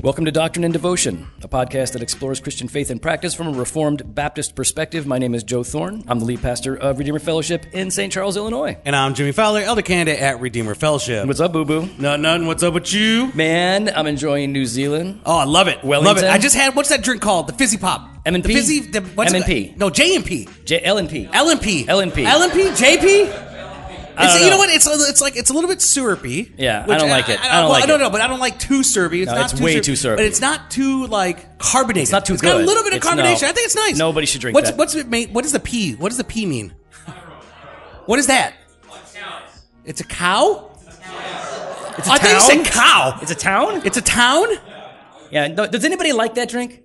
Welcome to Doctrine and Devotion, a podcast that explores Christian faith and practice from a Reformed Baptist perspective. My name is Joe Thorne. I'm the lead pastor of Redeemer Fellowship in St. Charles, Illinois. And I'm Jimmy Fowler, elder candidate at Redeemer Fellowship. What's up, boo-boo? Nothing. What's up with you? Man, I'm enjoying New Zealand. Oh, I love it. Wellington. Love it. I just had, what's that drink called? The Fizzy Pop. M&P? The Fizzy, what's M&P. No, J&P. L&P. L&P. L&P. L&P? JP? You know what? It's a little bit syrupy. Yeah, I don't like it. I don't like it. No, but I don't like too syrupy. It's way too syrupy. But it's not too carbonated. It's not too good. It's got a little bit of carbonation. I think it's nice. Nobody should drink that. What does the P? What does the P mean? What is that? It's a cow? It's a I town? think you said cow. It's a town? It's a town? Yeah. Does anybody like that drink?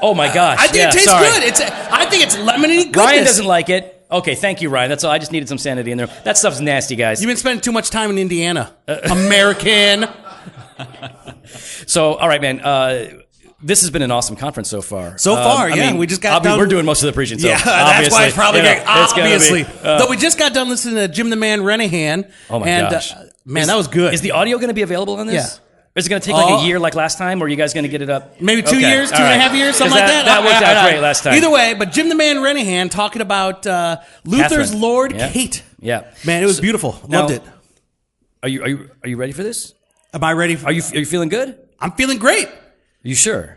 Oh my gosh. I think it tastes good. I think it's lemony goodness. Ryan doesn't like it. Okay, thank you, Ryan. That's all. I just needed some sanity in there. That stuff's nasty, guys. You've been spending too much time in Indiana. American. So, all right, man. This has been an awesome conference so far. We just got done. We're doing most of the preaching, so that's why it's probably obviously. Though we just got done listening to Jim the Man Renahan. Oh my gosh, man, that was good. Is the audio going to be available on this? Yeah. Or is it going to take like a year like last time, or are you guys going to get it up? Maybe 2 years, two and a half years, something like that. That worked out great last time. Either way, but Jim the Man Renahan talking about Luther's Catherine. Lord Yeah. Kate. Yeah, Man, it was beautiful. Loved it. Are you ready for this? Am I ready? Are you feeling good? I'm feeling great. Are you sure?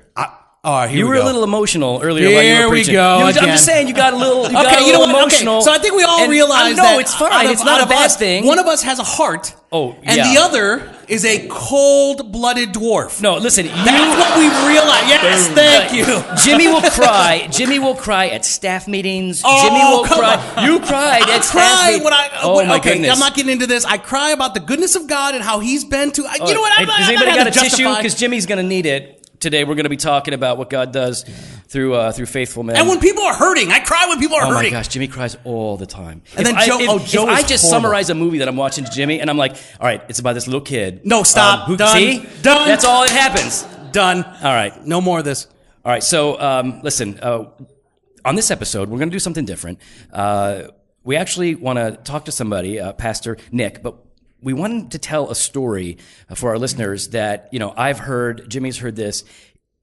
Here You we were go. a little emotional earlier while you Here were we preaching. go I'm again. just saying you got a little. You got a you know little what? emotional. Okay. So I think we all realize that. No, it's fine. It's not a bad thing. One of us has a heart. Oh, and yeah. the other is a cold-blooded dwarf. No, listen. That's what we realize. Yes, thank you. Jimmy will cry. Jimmy will cry at staff meetings. Oh, Jimmy will come cry. on. You cried at staff cry meetings. when I. Oh my okay, goodness. I'm not getting into this. I cry about the goodness of God and how He's been to. You know what? Has anybody got a tissue? Because Jimmy's going to need it. Today we're going to be talking about what God does through faithful men. And when people are hurting, I cry when people are hurting. Oh my gosh, Jimmy cries all the time. And then Joe is I just horrible. summarize a movie that I'm watching to Jimmy, and I'm like, all right, it's about this little kid. No, stop. Done. See? Done. That's all that happens. Done. All right. No more of this. All right, so listen, on this episode, we're going to do something different. We actually want to talk to somebody, Pastor Nick, but we wanted to tell a story for our listeners that, I've heard, Jimmy's heard this.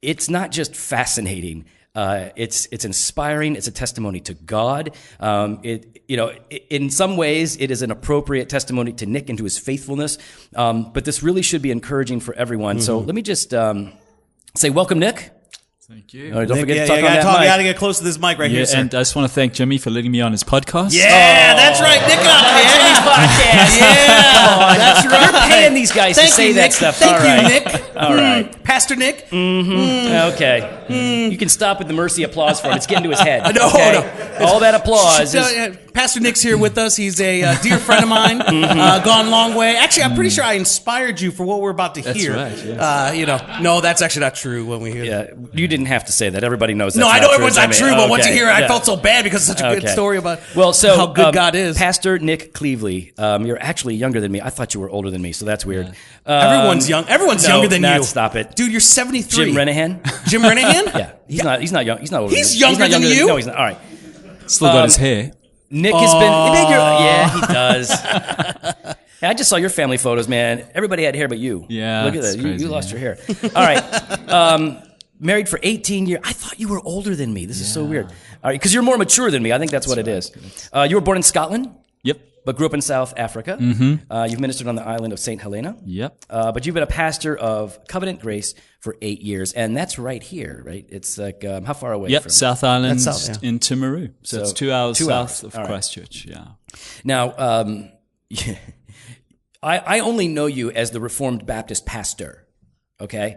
It's not just fascinating. It's inspiring. It's a testimony to God. In some ways, it is an appropriate testimony to Nick and to his faithfulness. But this really should be encouraging for everyone. Mm-hmm. So let me just say welcome, Nick. Thank you. Don't forget to talk on you that gotta mic. get close to this mic right here, sir. And I just want to thank Jimmy for letting me on his podcast. Yeah, that's right. Nick and Jimmy's podcast. Yeah, Come on. that's right. You're paying these guys to say that stuff. Thank All right. you, Nick. All right. Pastor Nick. Okay. You can stop with the mercy applause for him. It's getting to his head. No, okay? no. All that applause is... Pastor Nick's here with us. He's a dear friend of mine, gone a long way. Actually, I'm pretty sure I inspired you for what we're about to hear. That's right, yes. No, that's actually not true when we hear Yeah, you didn't have to say that. Everybody knows that's No, I know everyone's not true, but once you Okay. hear it, Yeah. I felt so bad because it's such a good story about how good God is. Pastor Nick Clevely, you're actually younger than me. I thought you were older than me, so that's weird. Everyone's young. Everyone's younger than you. Stop it. Dude, you're 73. Jim Renahan? Jim Renahan? Yeah. He's not young. He's not older He's than me. younger than you? No, he's not. All right. Still got his hair. Nick has been... Yeah, he does. I just saw your family photos, man. Everybody had hair but you. Yeah, Look at it's that. crazy, You lost your hair. All right. Married for 18 years. I thought you were older than me. This is so weird. All right, because you're more mature than me. I think that's what it is. You were born in Scotland? Yep. But grew up in South Africa. Mm-hmm. You've ministered on the island of St. Helena. Yep. But you've been a pastor of Covenant Grace for 8 years. And that's right here, right? It's like, how far away from... South Island That's south, in Timaru. So it's 2 hours south of All right. Christchurch, yeah. Now, I only know you as the Reformed Baptist pastor. Okay,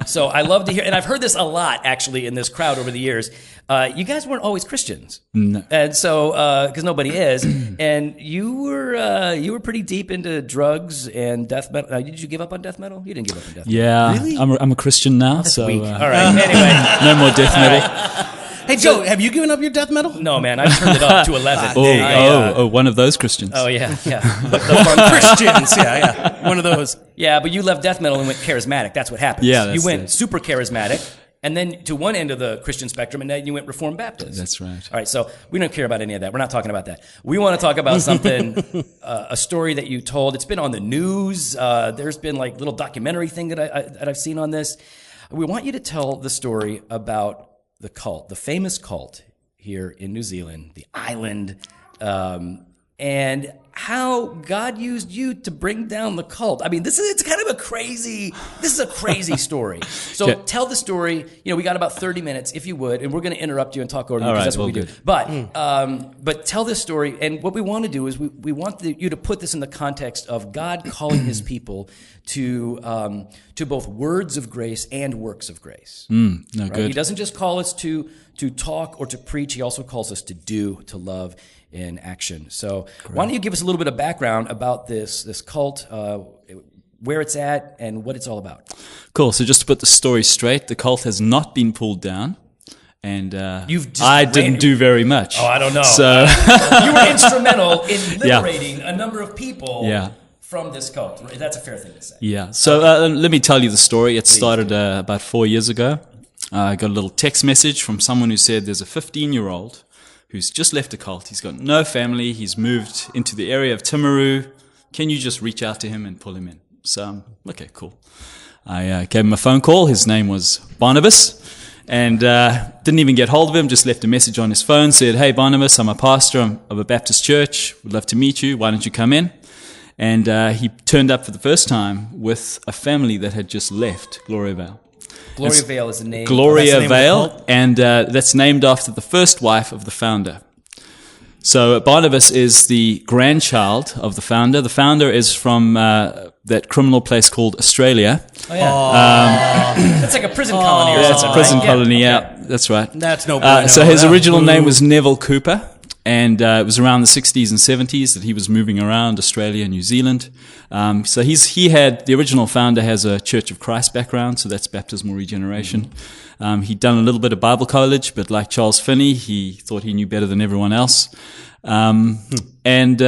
so I love to hear, and I've heard this a lot actually in this crowd over the years. You guys weren't always Christians, and so because nobody is, and you were pretty deep into drugs and death metal. Did you give up on death metal? You didn't give up on death metal. Yeah, Really? I'm a Christian now, so Weak. All right. Anyway, no more death metal. Hey, Joe, have you given up your death metal? no, man, I turned it up to 11. Oh, one of those Christians. Oh yeah. But the fun part- Christians, yeah. One of those. Yeah, but you left death metal and went charismatic. That's what happened. Yeah, you that's went it. super charismatic, and then to one end of the Christian spectrum, and then you went Reformed Baptist. That's right. All right, so we don't care about any of that. We're not talking about that. We want to talk about something, a story that you told. It's been on the news. There's been like little documentary thing that I've seen on this. We want you to tell the story about the cult, the famous cult here in New Zealand, the island, and how God used you to bring down the cult. I mean, it's kind of a crazy story. So tell the story. We got about 30 minutes, if you would, and we're going to interrupt you and talk over you because that's what we do. But tell this story, and what we want to do is we want you to put this in the context of God calling His people to both words of grace and works of grace. Right? He doesn't just call us to talk or to preach. He also calls us to do, to love in action. So why don't you give us a little bit of background about this cult, where it's at, and what it's all about? Cool. So just to put the story straight, the cult has not been pulled down, and I didn't do very much. Oh, I don't know. So you were instrumental in liberating a number of people from this cult. That's a fair thing to say. Yeah. So let me tell you the story. It started about 4 years ago. I got a little text message from someone who said there's a 15-year-old who's just left a cult. He's got no family. He's moved into the area of Timaru. Can you just reach out to him and pull him in? So, okay, cool. I gave him a phone call. His name was Barnabas, and didn't even get hold of him, just left a message on his phone, said, "Hey, Barnabas, I'm a pastor of a Baptist church. Would love to meet you. Why don't you come in?" And he turned up for the first time with a family that had just left Gloriavale. Gloriavale is the name. Gloriavale, and that's named after the first wife of the founder. So Barnabas is the grandchild of the founder. The founder is from that criminal place called Australia. Oh, yeah. That's like a prison colony or something. That's a prison right? colony, Yeah. That's right. That's no bueno. So his original name was Neville Cooper. And it was around the 60s and 70s that he was moving around Australia and New Zealand. So the original founder has a Church of Christ background, so that's baptismal regeneration. He'd done a little bit of Bible college, but like Charles Finney, he thought he knew better than everyone else. And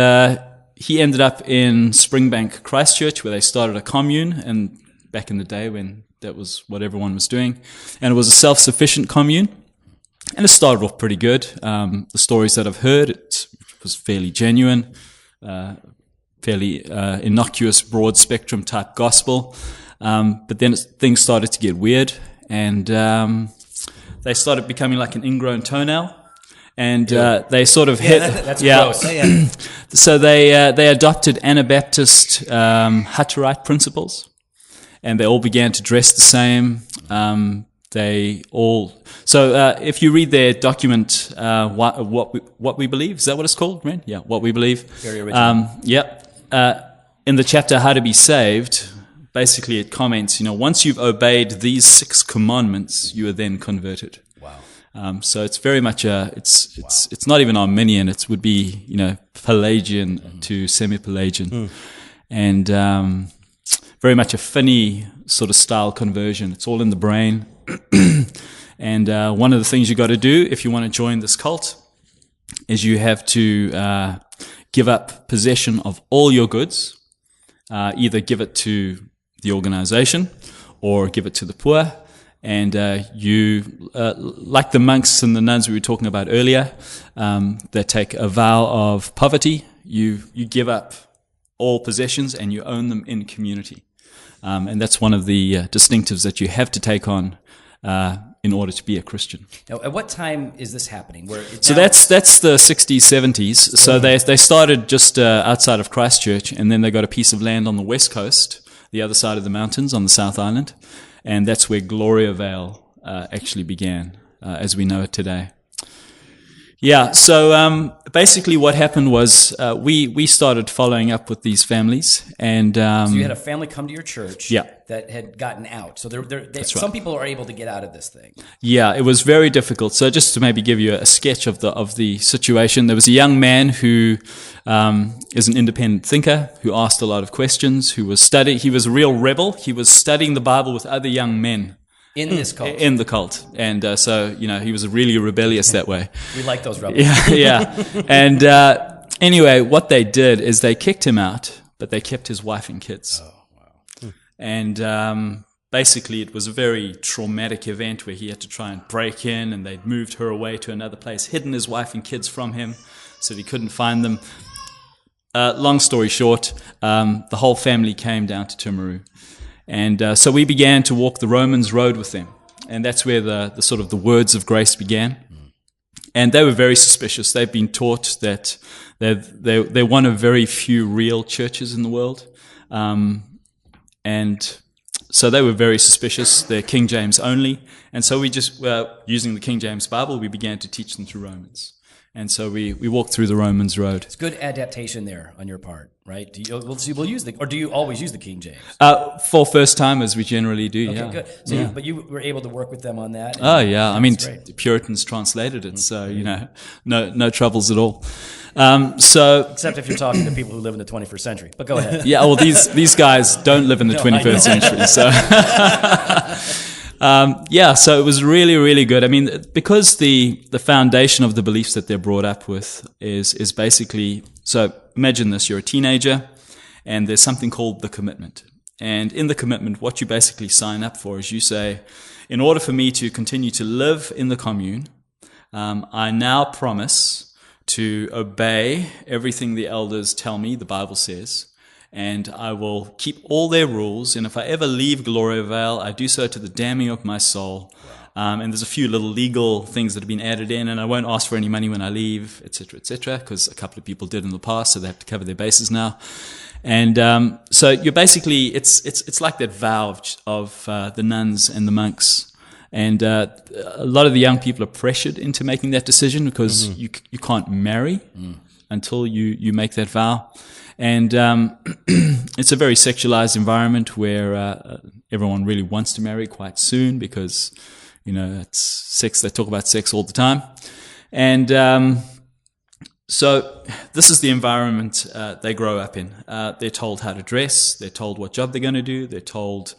he ended up in Springbank Christchurch, where they started a commune, and back in the day when that was what everyone was doing. And it was a self-sufficient commune. And it started off pretty good. The stories that I've heard, it was fairly genuine, fairly innocuous, broad spectrum type gospel. But then things started to get weird, and they started becoming like an ingrown toenail. And they sort of hit. That's gross. So they adopted Anabaptist Hutterite principles, and they all began to dress the same. If you read their document, what we believe, is that what it's called, Ren? Yeah, What We Believe. Very original. In the chapter How to Be Saved, basically it comments, once you've obeyed these 6 commandments, you are then converted. Wow. So it's very much it's not even Arminian. It would be Pelagian to semi-Pelagian, and very much a Finney sort of style conversion. It's all in the brain. And one of the things you got to do if you want to join this cult is you have to give up possession of all your goods, either give it to the organization or give it to the poor. And you, like the monks and the nuns we were talking about earlier, that take a vow of poverty, you give up all possessions and you own them in community. And that's one of the distinctives that you have to take on in order to be a Christian. Now, at what time is this happening? That's the 60s, 70s. So they started just outside of Christchurch, and then they got a piece of land on the west coast, the other side of the mountains on the South Island, and that's where Gloriavale actually began, as we know it today. Yeah, so basically what happened was we started following up with these families, and so you had a family come to your church yeah. that had gotten out. So That's some right. people are able to get out of this thing. Yeah, it was very difficult. So just to maybe give you a sketch of the situation, there was a young man who is an independent thinker, who asked a lot of questions, who was studying. He was a real rebel. He was studying the Bible with other young men. In this cult. In the cult. And so, he was really rebellious that way. We like those rebels. Yeah. And anyway, what they did is they kicked him out, but they kept his wife and kids. Oh, wow. And basically it was a very traumatic event where he had to try and break in, and they'd moved her away to another place, hidden his wife and kids from him so that he couldn't find them. Long story short, the whole family came down to Timaru. And so we began to walk the Romans road with them. And that's where the sort of the words of grace began. And they were very suspicious. They've been taught that they're one of very few real churches in the world. And so they were very suspicious. They're King James only. And so we just, using the King James Bible, we began to teach them through Romans. And so we walked through the Romans road. It's good adaptation there on your part, right? We'll use or do you always use the King James? For first timers, we generally do. Okay, yeah. good. So, but you were able to work with them on that. Oh yeah, I mean, great. the Puritans translated it, so no troubles at all. So except if you're talking to people who live in the 21st century. But go ahead. yeah, well these guys don't live in the 21st century, so. So it was really, really good. I mean, because the foundation of the beliefs that they're brought up with is basically, so imagine this, you're a teenager and there's something called the commitment. And in the commitment, what you basically sign up for is you say, in order for me to continue to live in the commune, I now promise to obey everything the elders tell me, the Bible says, and I will keep all their rules, and if I ever leave Gloriavale, I do so to the damning of my soul. And there's a few little legal things that have been added in, and I won't ask for any money when I leave, etc., because a couple of people did in the past, so they have to cover their bases now. And so you're basically, it's like that vow of the nuns and the monks. And a lot of the young people are pressured into making that decision because you can't marry until you make that vow. And it's a very sexualized environment where everyone really wants to marry quite soon because, it's sex. They talk about sex all the time. And so this is the environment they grow up in. They're told how to dress. They're told what job they're going to do. They're told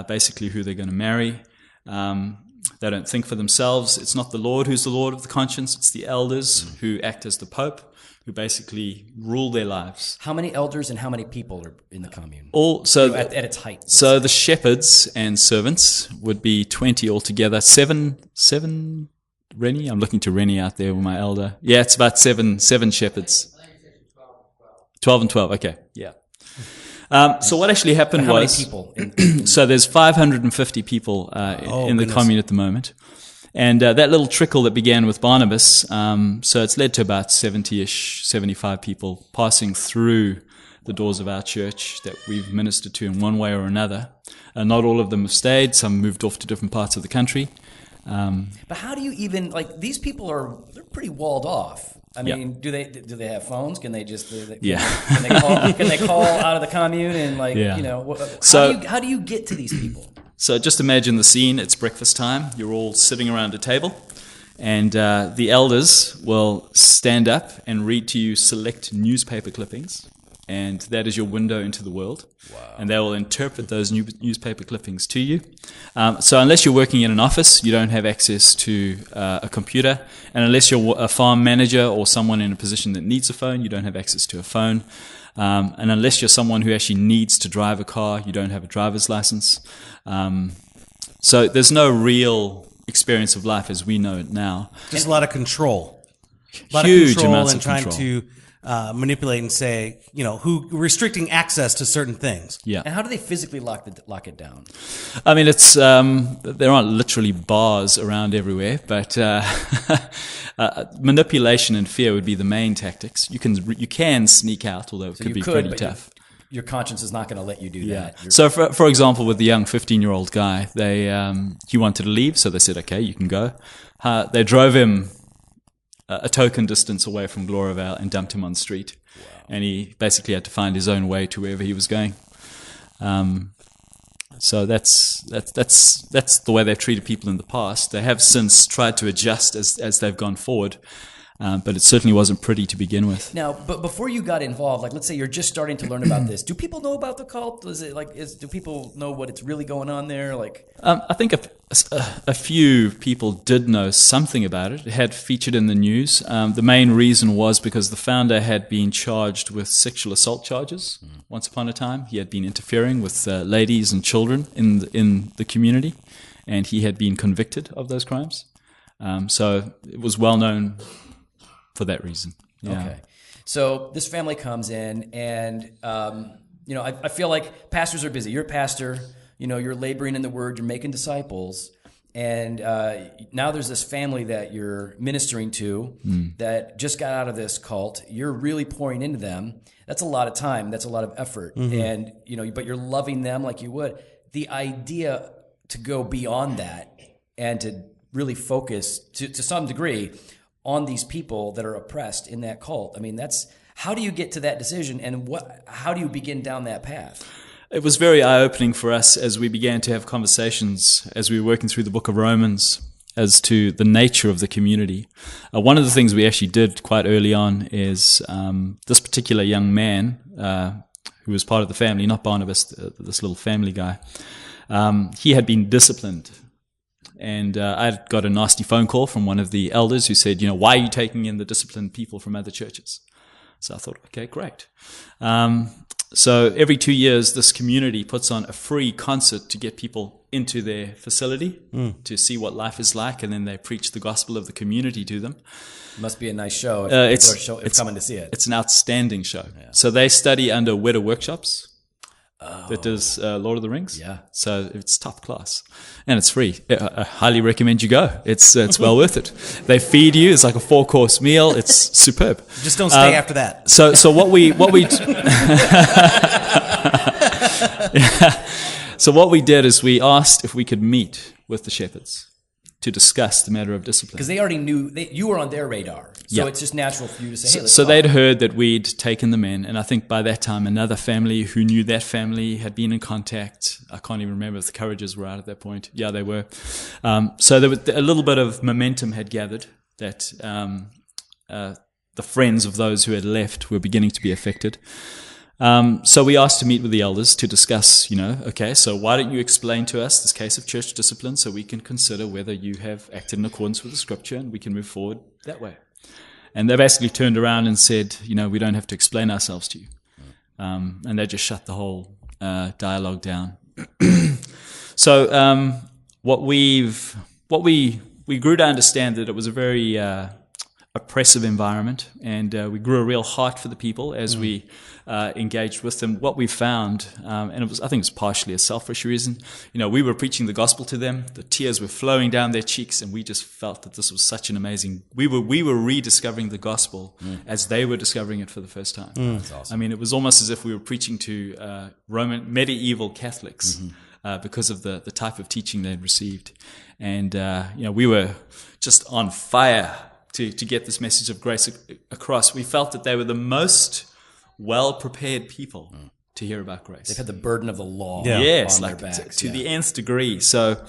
basically who they're going to marry. They don't think for themselves. It's not the Lord who's the Lord of the conscience. It's the elders who act as the Pope, who basically rule their lives. How many elders and how many people are in the commune? At its height. So the shepherds and servants would be 20 altogether. Seven, Rennie? I'm looking to Rennie out there with my elder. Yeah, it's about seven shepherds. 12 and 12, okay, yeah. So what actually happened how was... many people? So there's 550 people in the commune at the moment. And that little trickle that began with Barnabas, so it's led to about 70-ish, 75 people passing through the doors of our church that we've ministered to in one way or another. Not all of them have stayed. Some moved off to different parts of the country. But how do you even, these people they're pretty walled off. I mean, do they have phones? Can they just can they call out of the commune and how do you get to these people? So just imagine the scene. It's breakfast time. You're all sitting around a table, and the elders will stand up and read to you select newspaper clippings, and that is your window into the world. Wow. And they will interpret those newspaper clippings to you. So unless you're working in an office, you don't have access to a computer, and unless you're a farm manager or someone in a position that needs a phone, you don't have access to a phone. And unless you're someone who actually needs to drive a car, you don't have a driver's license. So there's no real experience of life as we know it now. Just a lot of control. Huge amounts of trying control. to manipulate and say, who restricting access to certain things. Yeah. And how do they physically lock it down? I mean, it's there aren't literally bars around everywhere, but manipulation and fear would be the main tactics. You can sneak out, although it could be pretty tough. Your conscience is not going to let you do that. So, for example, with the young 15-year-old guy, he wanted to leave, so they said, "Okay, you can go." They drove him a token distance away from Gloriavale and dumped him on the street, and he basically had to find his own way to wherever he was going. So that's the way they've treated people in the past. They have since tried to adjust as they've gone forward. But it certainly wasn't pretty to begin with. Now, but before you got involved, like let's say you're just starting to learn about this, do people know about the cult? Do people know what it's really going on there? I think a few people did know something about it. It had featured in the news. The main reason was because the founder had been charged with sexual assault charges once upon a time. He had been interfering with ladies and children in the community, and he had been convicted of those crimes. So it was well known for that reason. Yeah. Okay. So this family comes in, and I feel like pastors are busy. You're a pastor. You're laboring in the word. You're making disciples, and now there's this family that you're ministering to that just got out of this cult. You're really pouring into them. That's a lot of time. That's a lot of effort, and but you're loving them like you would. The idea to go beyond that and to really focus to some degree on these people that are oppressed in that cult. I mean, how do you get to that decision, and how do you begin down that path? It was very eye-opening for us as we began to have conversations as we were working through the book of Romans as to the nature of the community. One of the things we actually did quite early on is this particular young man who was part of the family, not Barnabas, this little family guy, he had been disciplined. And I got a nasty phone call from one of the elders who said, why are you taking in the disciplined people from other churches? So I thought, okay, great. So every 2 years, this community puts on a free concert to get people into their facility to see what life is like, and then they preach the gospel of the community to them. Must be a nice show if people are coming to see it. It's an outstanding show. Yeah. So they study under Widow Workshops. That does Lord of the Rings. Yeah. So it's top class. And it's free. I highly recommend you go. It's well worth it. They feed you. It's like a 4-course meal. It's superb. Just don't stay after that. So what we So what we did is we asked if we could meet with the shepherds to discuss the matter of discipline. Because they already knew, you were on their radar. So Yeah. it's just natural for you to say, hey, let's So talk. they'd heard that we'd taken them in, and I think by that time another family who knew that family had been in contact. I can't even remember if the Courages were out at that point. Yeah, they were. So there was a little bit of momentum had gathered that the friends of those who had left were beginning to be affected. So we asked to meet with the elders to discuss, okay, so why don't you explain to us this case of church discipline so we can consider whether you have acted in accordance with the scripture and we can move forward that way. And they basically turned around and said, we don't have to explain ourselves to you. And they just shut the whole dialogue down. So what we grew to understand that it was a very oppressive environment, and we grew a real heart for the people as we engaged with them. What we found, and I think it was partially a selfish reason, we were preaching the gospel to them, the tears were flowing down their cheeks, and we just felt that this was such an amazing, we were rediscovering the gospel as they were discovering it for the first time. That's awesome. I mean, it was almost as if we were preaching to Roman medieval Catholics because of the type of teaching they'd received. And, we were just on fire to get this message of grace across. We felt that they were the most well-prepared people to hear about grace. They've had the burden of the law on their backs. to the nth degree. So,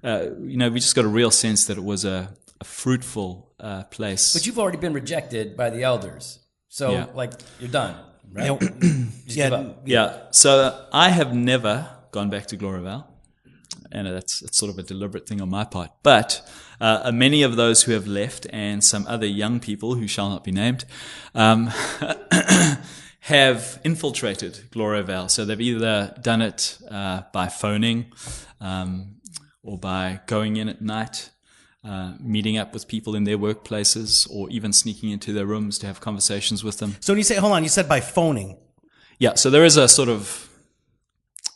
we just got a real sense that it was a fruitful place. But you've already been rejected by the elders. So, you're done, right? Just give up. Yeah. So I have never gone back to Gloriavale. And that's sort of a deliberate thing on my part. But many of those who have left, and some other young people who shall not be named, have infiltrated Gloriavale. So they've either done it by phoning or by going in at night, meeting up with people in their workplaces, or even sneaking into their rooms to have conversations with them. So when you say, hold on, you said by phoning. Yeah, so there is a sort of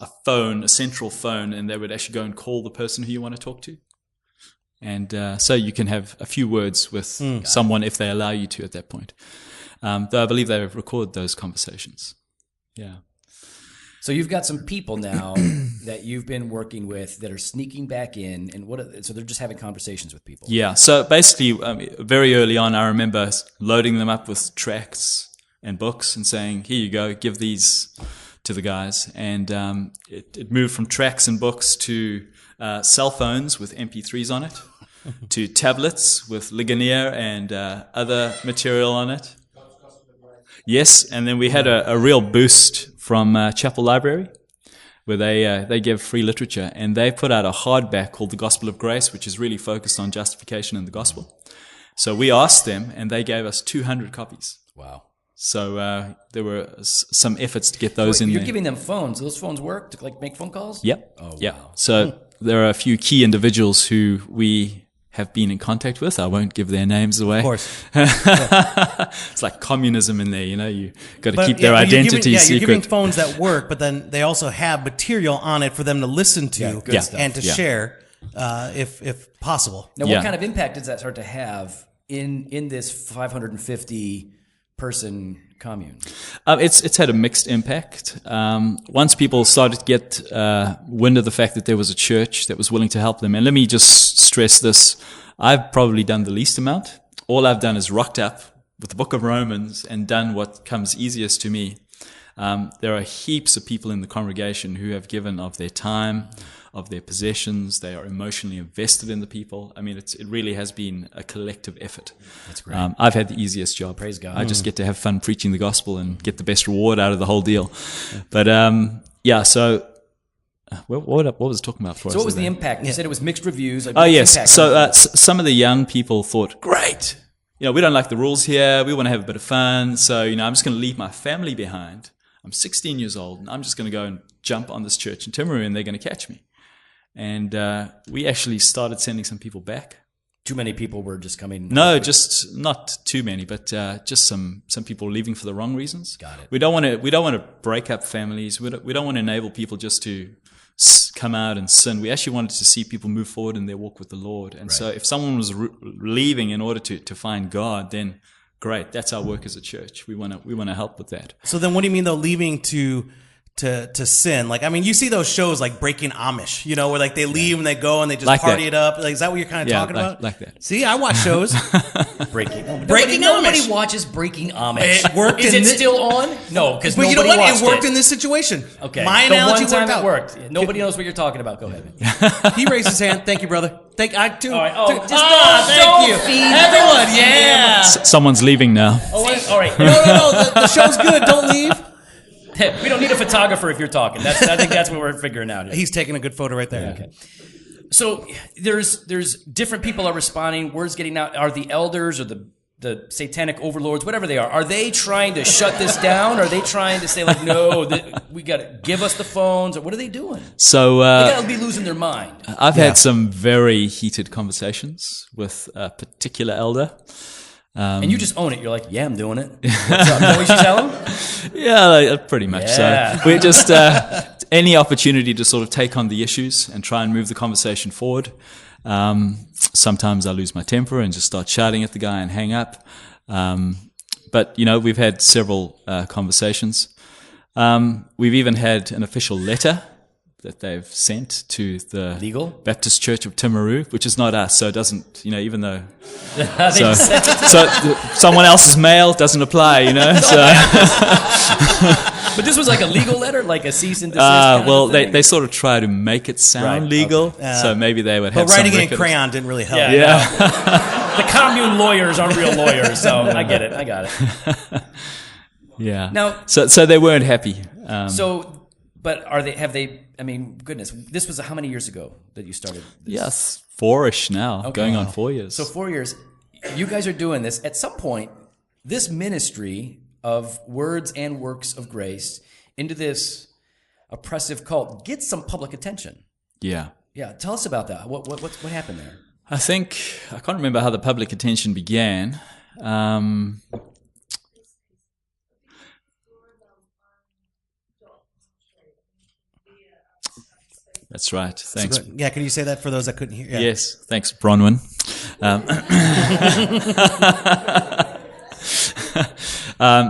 a central phone, and they would actually go and call the person who you want to talk to. And so you can have a few words with someone if they allow you to at that point. Though I believe they record those conversations. Yeah. So you've got some people now that you've been working with that are sneaking back in, and so they're just having conversations with people. Yeah. So basically, very early on, I remember loading them up with tracts and books and saying, "Here you go, give these to the guys." And it moved from tracts and books to cell phones with MP3s on it. to tablets with ligonier and other material on it. Yes, and then we had a real boost from Chapel Library, where they give free literature, and they put out a hardback called The Gospel of Grace, which is really focused on justification and the gospel. So we asked them, and they gave us 200 copies. Wow. So there were some efforts to get those in You're there. giving them phones. Do those phones work to like make phone calls? Yep. Oh, yep. wow. So there are a few key individuals who we have been in contact with. I won't give their names away. Of course. It's like communism in there, you got to keep their but identity you're secret. giving phones that work, but then they also have material on it for them to listen to good stuff. and to Yeah. share, if possible. Now, Yeah. what kind of impact does that start to have in this 550 person commune? It's had a mixed impact. Once people started to get wind of the fact that there was a church that was willing to help them, and let me just stress this, I've probably done the least amount. All I've done is rocked up with the book of Romans and done what comes easiest to me. There are heaps of people in the congregation who have given of their time, of their possessions. They are emotionally invested in the people. I mean, it really has been a collective effort. That's great. I've had the easiest job. Praise God. I just get to have fun preaching the gospel and get the best reward out of the whole deal. But so what was I talking about for us? So what was the impact? You said it was mixed reviews. Like, Oh, what was the yes. impact? So some of the young people thought, great, we don't like the rules here. We want to have a bit of fun. So, I'm just going to leave my family behind. I'm 16 years old, and I'm just going to go and jump on this church in Timaru, and they're going to catch me. And we actually started sending some people back. Too many people were just coming. No, just not too many, but just some people leaving for the wrong reasons. Got it. We don't want to break up families. We don't want to enable people just to come out and sin. We actually wanted to see people move forward in their walk with the Lord. And so if someone was leaving in order to find God, then great. That's our work as a church. We want to help with that. So then what do you mean though, leaving to sin? Like, I mean, you see those shows like Breaking Amish, where like they leave and they go and they just Like party that. it up. Like, is that what you're kind of talking about? Like that. See, I watch shows. Breaking Breaking Nobody Amish. watches Breaking Amish. It worked Is in it thi- still on? No, because But nobody you know what? watched It worked in this situation. Okay. My the analogy one time worked out. it worked. Nobody knows what you're talking about. Go ahead. He raised his hand. Thank you, brother. I too. All right. Oh, just thank don't you. feed Everyone, yeah. Someone's leaving now. Oh, wait, all right. No. The show's good. Don't leave. We don't need a photographer if you're talking. I think that's what we're figuring out here. He's taking a good photo right there. Okay. So there's different people are responding. Words getting out. Are the elders or the satanic overlords, whatever they are they trying to shut this down? Are they trying to say like, no, we got to give us the phones? Or what are they doing? So They got to be losing their mind. I've had some very heated conversations with a particular elder. And you just own it. You're like, yeah, I'm doing it. What's up? Know what you tell them? Yeah, pretty much. Yeah. So we're just any opportunity to sort of take on the issues and try and move the conversation forward. Sometimes I lose my temper and just start shouting at the guy and hang up. But we've had several conversations. We've even had an official letter that they've sent to the Legal? Baptist Church of Timaru, which is not us, so it doesn't, even though They someone else's mail doesn't apply, So But this was like a legal letter, like a cease and desist. kind well, of thing? they sort of try to make it sound Right, legal, so maybe they would have But writing some it in record. crayon didn't really help. Yeah. The commune lawyers aren't real lawyers, so I get it. I got it. Yeah. Now- so they weren't happy. But are they? Have they? I mean, goodness, this was how many years ago that you started? This? Yes, 4-ish now, going on 4 years. So 4 years. You guys are doing this. At some point, this ministry of words and works of grace into this oppressive cult gets some public attention. yeah. Yeah, tell us about that. What happened there? I can't remember how the public attention began. That's right. Thanks. Yeah, can you say that for those that couldn't hear? Yeah. Yes, thanks, Bronwyn.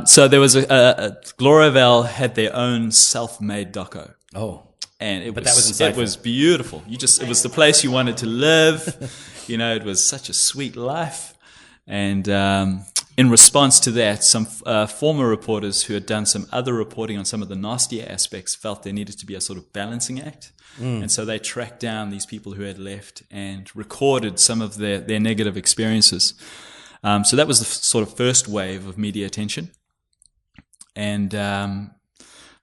So there was a Gloriavale had their own self-made doco, Oh, and that was insightful. it was beautiful. It was the place you wanted to live. It was such a sweet life, and in response to that, some former reporters who had done some other reporting on some of the nastier aspects felt there needed to be a sort of balancing act. And so they tracked down these people who had left and recorded some of their negative experiences. So that was the sort of first wave of media attention. And the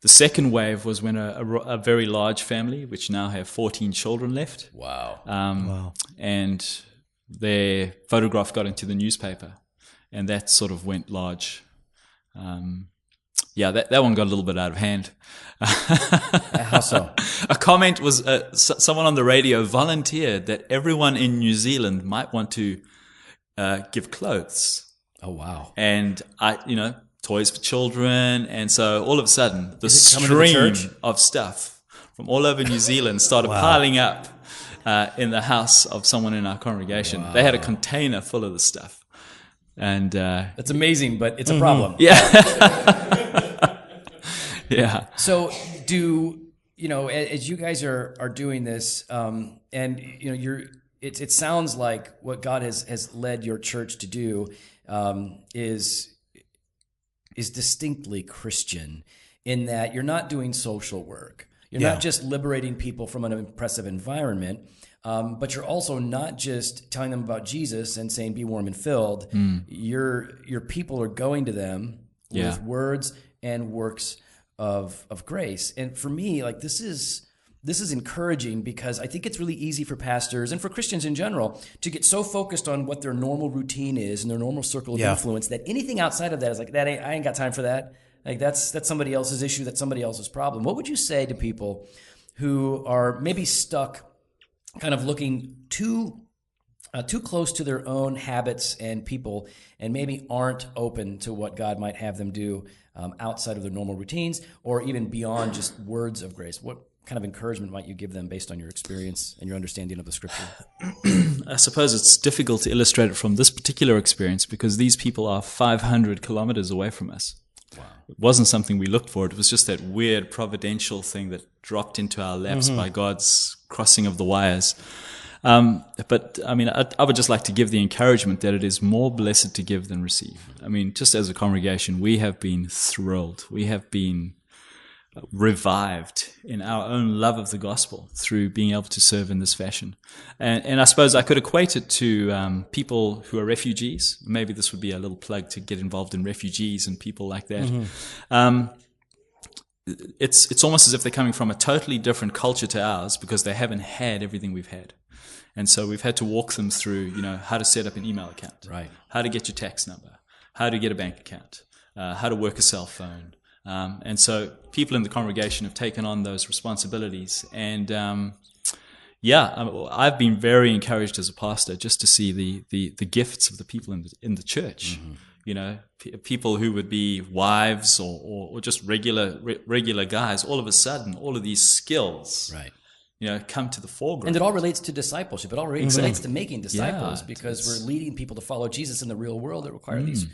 second wave was when a very large family, which now have 14 children left. Wow. Wow. And their photograph got into the newspaper. And that sort of went large. That one got a little bit out of hand. How so? A comment was someone on the radio volunteered that everyone in New Zealand might want to give clothes. Oh, wow. And toys for children. And so all of a sudden, the stream of stuff from all over New Zealand started piling up in the house of someone in our congregation. Wow. They had a container full of the stuff. And that's amazing, but it's a problem. Yeah. Yeah. So as you guys are doing this, and it sounds like what God has led your church to do is distinctly Christian, in that you're not doing social work. You're not just liberating people from an oppressive environment. But you're also not just telling them about Jesus and saying, be warm and filled. Your people are going to them with words and works of grace. And for me, this is encouraging, because I think it's really easy for pastors and for Christians in general to get so focused on what their normal routine is and their normal circle of influence that anything outside of that is I ain't got time for that. That's somebody else's issue. That's somebody else's problem. What would you say to people who are maybe stuck kind of looking too close to their own habits and people, and maybe aren't open to what God might have them do outside of their normal routines, or even beyond just words of grace? What kind of encouragement might you give them based on your experience and your understanding of the Scripture? I suppose it's difficult to illustrate it from this particular experience, because these people are 500 kilometers away from us. Wow. It wasn't something we looked for. It was just that weird providential thing that dropped into our laps by God's crossing of the wires. But I mean, I would just like to give the encouragement that it is more blessed to give than receive. I mean, just as a congregation, we have been thrilled. We have been revived in our own love of the gospel through being able to serve in this fashion. And I suppose I could equate it to people who are refugees. Maybe this would be a little plug to get involved in refugees and people like that. It's almost as if they're coming from a totally different culture to ours, because they haven't had everything we've had. And so we've had to walk them through, how to set up an email account, right? How to get your tax number, how to get a bank account, how to work a cell phone. And so people in the congregation have taken on those responsibilities. And I've been very encouraged as a pastor just to see the gifts of the people in the church. People who would be wives or just regular guys. All of a sudden, all of these skills, right, come to the foreground. And it all relates to discipleship. It all relates to making disciples, because we're leading people to follow Jesus in the real world that require these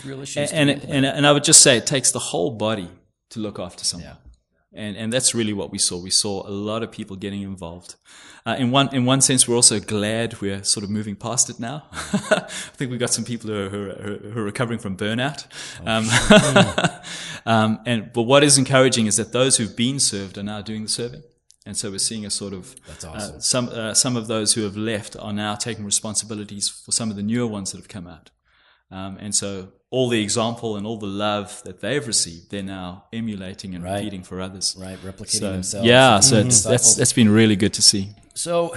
real issues. And I would just say it takes the whole body to look after someone. Yeah. And that's really what we saw. We saw a lot of people getting involved. In one sense, we're also glad we're sort of moving past it now. I think we've got some people who are recovering from burnout. But what is encouraging is that those who've been served are now doing the serving. And so we're seeing a sort of, that's awesome. Some of those who have left are now taking responsibilities for some of the newer ones that have come out. And so all the example and all the love that they've received, they're now emulating and repeating for others. Right, replicating themselves. Yeah, so that's been really good to see. So,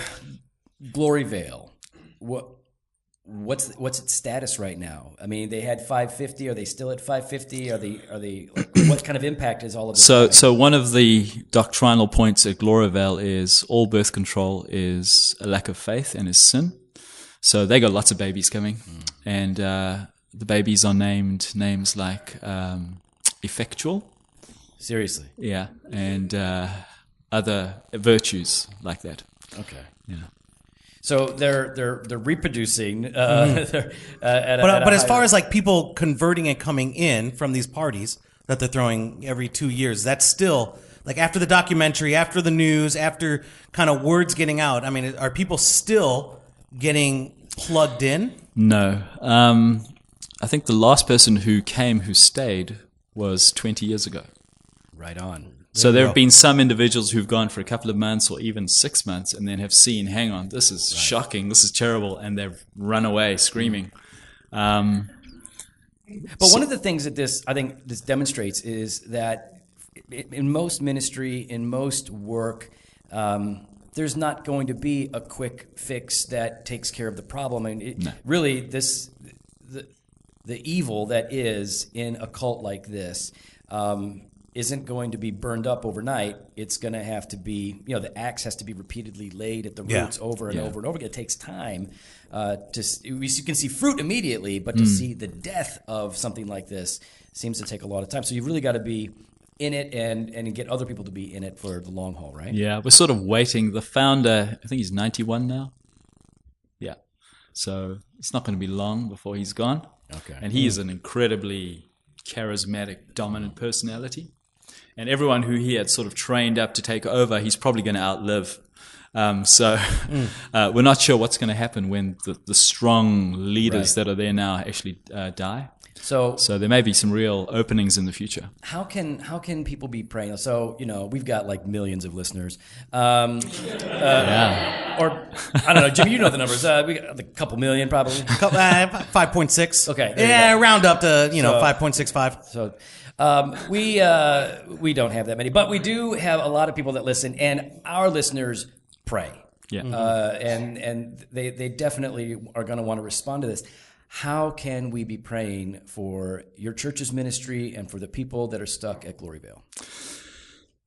Gloriavale, what's its status right now? I mean, they had 550. Are they still at 550? Are they? What kind of impact is all of this? So one of the doctrinal points at Gloriavale is all birth control is a lack of faith and is sin. So they got lots of babies coming, and the babies are named names like effectual. Seriously? Yeah, and other virtues like that. Okay. Yeah. So they're reproducing. But as far as people converting and coming in from these parties that they're throwing every 2 years, that's still after the documentary, after the news, after kind of words getting out. I mean, are people still getting plugged in? No. I think the last person who came who stayed was 20 years ago. Right on. So there have been some individuals who've gone for a couple of months or even 6 months and then have seen, hang on, this is shocking, this is terrible, and they've run away screaming. But one of the things that I think this demonstrates is that in most ministry, in most work, there's not going to be a quick fix that takes care of the problem. I mean, really, the evil that is in a cult like this isn't going to be burned up overnight. It's going to have to be, the axe has to be repeatedly laid at the roots over and over and over again. It takes time. You can see fruit immediately, but to see the death of something like this seems to take a lot of time. So you've really got to be in it and get other people to be in it for the long haul, right? Yeah, we're sort of waiting. The founder, I think he's 91 now. Yeah. So it's not going to be long before he's gone. Okay. And he is an incredibly charismatic, dominant personality. And everyone who he had sort of trained up to take over, he's probably going to outlive. We're not sure what's going to happen when the strong leaders that are there now actually die. So there may be some real openings in the future. How can people be praying? So we've got like millions of listeners, or I don't know, Jimmy, you know the numbers. We got a couple million probably. 5.6. Okay, yeah, round up to 5.65. So we don't have that many, but we do have a lot of people that listen, and our listeners pray. Yeah, and they definitely are going to want to respond to this. How can we be praying for your church's ministry and for the people that are stuck at Gloriavale?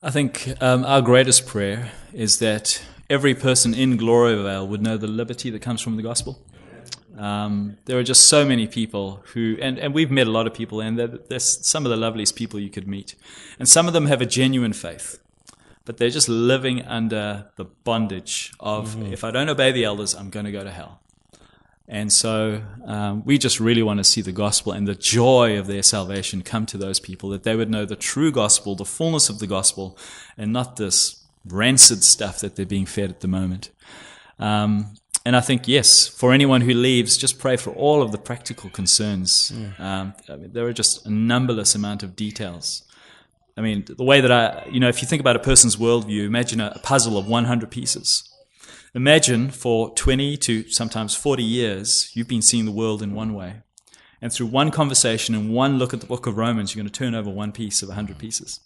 I think our greatest prayer is that every person in Gloriavale would know the liberty that comes from the gospel. There are just so many people who, and we've met a lot of people, and they're some of the loveliest people you could meet. And some of them have a genuine faith, but they're just living under the bondage of, if I don't obey the elders, I'm going to go to hell. And so we just really want to see the gospel and the joy of their salvation come to those people, that they would know the true gospel, the fullness of the gospel, and not this rancid stuff that they're being fed at the moment. And I think, yes, for anyone who leaves, just pray for all of the practical concerns. There are just a numberless amount of details. I mean, the way that if you think about a person's worldview, imagine a puzzle of 100 pieces. Imagine for 20 to sometimes 40 years, you've been seeing the world in one way. And through one conversation and one look at the book of Romans, you're going to turn over one piece of 100 pieces.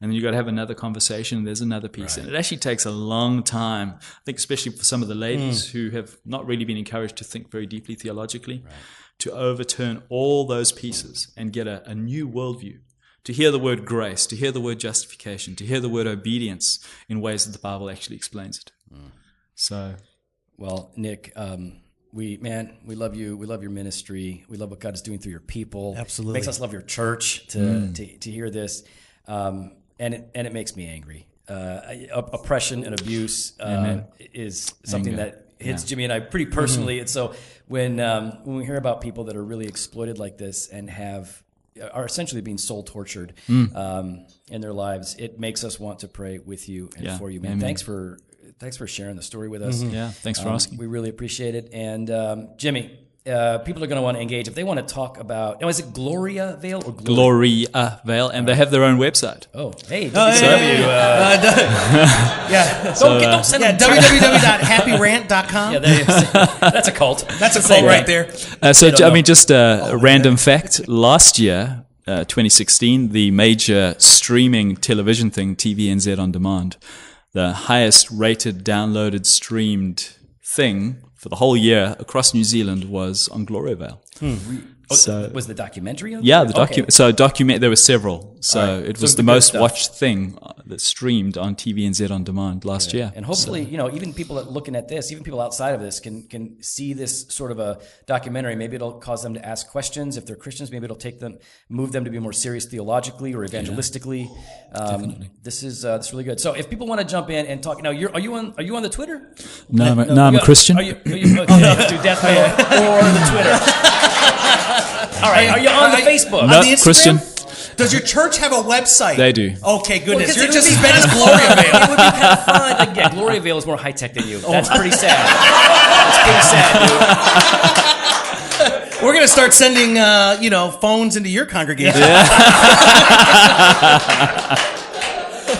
And then you've got to have another conversation, and there's another piece. Right. And it actually takes a long time, I think especially for some of the ladies who have not really been encouraged to think very deeply theologically, to overturn all those pieces and get a new worldview. To hear the word grace, to hear the word justification, to hear the word obedience in ways that the Bible actually explains it. So, well, Nick, we love you. We love your ministry. We love what God is doing through your people. Absolutely, it makes us love your church to hear this, and it makes me angry. Oppression and abuse is something that hits Jimmy and I pretty personally. And so when we hear about people that are really exploited like this and are essentially being soul tortured in their lives, it makes us want to pray with you and for you, man. Amen. Thanks for sharing the story with us. Yeah, thanks for asking. We really appreciate it. And Jimmy, people are going to want to engage. If they want to talk about, is it Gloriavale or Gloriavale, and they have their own website. Oh, hey. Don't send them www.happyrant.com. Yeah, that's a cult. That's a cult right there. Just a random fact. Last year, 2016, the major streaming television thing, TVNZ On Demand, the highest rated, downloaded, streamed thing for the whole year across New Zealand was on Gloriavale. So was the documentary? Yeah, there were several. So it was the most watched thing that streamed on TVNZ On Demand last year. And hopefully, even people that looking at this, even people outside of this can see this sort of a documentary. Maybe it'll cause them to ask questions. If they're Christians, maybe it'll move them to be more serious theologically or evangelistically. This is really good. So if people want to jump in and talk, now are you on the Twitter? No, I'm a Christian. Are you to death or the Twitter? All right, are you on the Facebook? No, on the Instagram? Christian. Does your church have a website? They do. Okay, goodness. Well, you're just as bad as Gloriavale. It would be kind of fun. Gloriavale is more high tech than you. That's pretty sad. That's pretty sad, dude. We're going to start sending, phones into your congregation.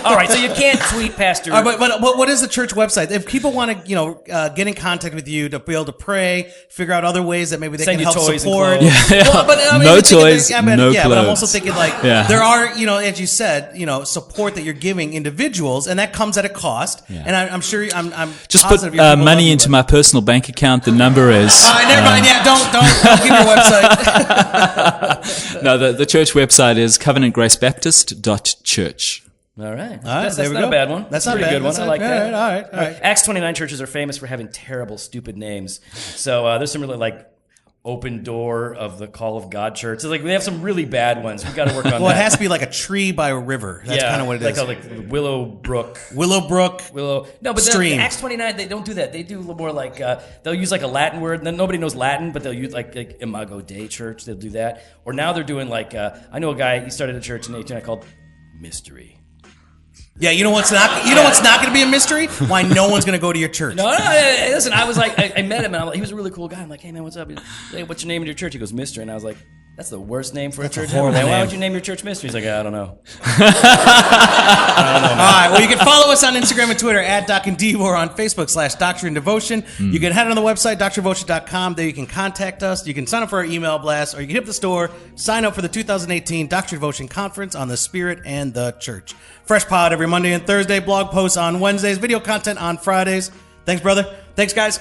All right, so you can't tweet Pastor. But what is the church website? If people want to, get in contact with you to be able to pray, figure out other ways that maybe they Send can you help toys and support. clothes. No toys, no But I'm clothes. also thinking there are, as you said, support that you're giving individuals, and that comes at a cost. Yeah. And I'm sure I'm Just put money into my personal bank account. The number is. Never mind. Yeah, don't give your website. No, the church website is covenantgracebaptist.church. All right. That's not a bad one. That's a not pretty bad. good one. I like that. All right. Acts 29 churches are famous for having terrible, stupid names. So there's some really Open Door of the Call of God Church. So they have some really bad ones. We've got to work on that. Well, it has to be like a tree by a river. That's kind of what it is. Like Willowbrook. No, but Stream. Acts 29, they don't do that. They do a little more they'll use a Latin word. And then nobody knows Latin, but they'll use like Imago Dei Church. They'll do that. Or now they're doing I know a guy, he started a church in 18 called Mystery. Yeah, you know what's not going to be a mystery? Why no one's going to go to your church. No, listen, I was I met him, and he was a really cool guy. I'm like, hey, man, what's up? He's like, what's your name in your church? He goes, Mystery. And I was like, that's the worst name for a church ever. Why would you name your church Mystery? He's like, I don't know. All right, well, you can follow us on Instagram and Twitter at Doc and Devo, or on Facebook /Doctrine and Devotion. You can head on the website, doctrinedevotion.com. There you can contact us. You can sign up for our email blast, or you can hit the store, sign up for the 2018 Doctrine and Devotion Conference on the Spirit and the Church. Fresh pod every Monday and Thursday, blog posts on Wednesdays, video content on Fridays. Thanks, brother. Thanks, guys.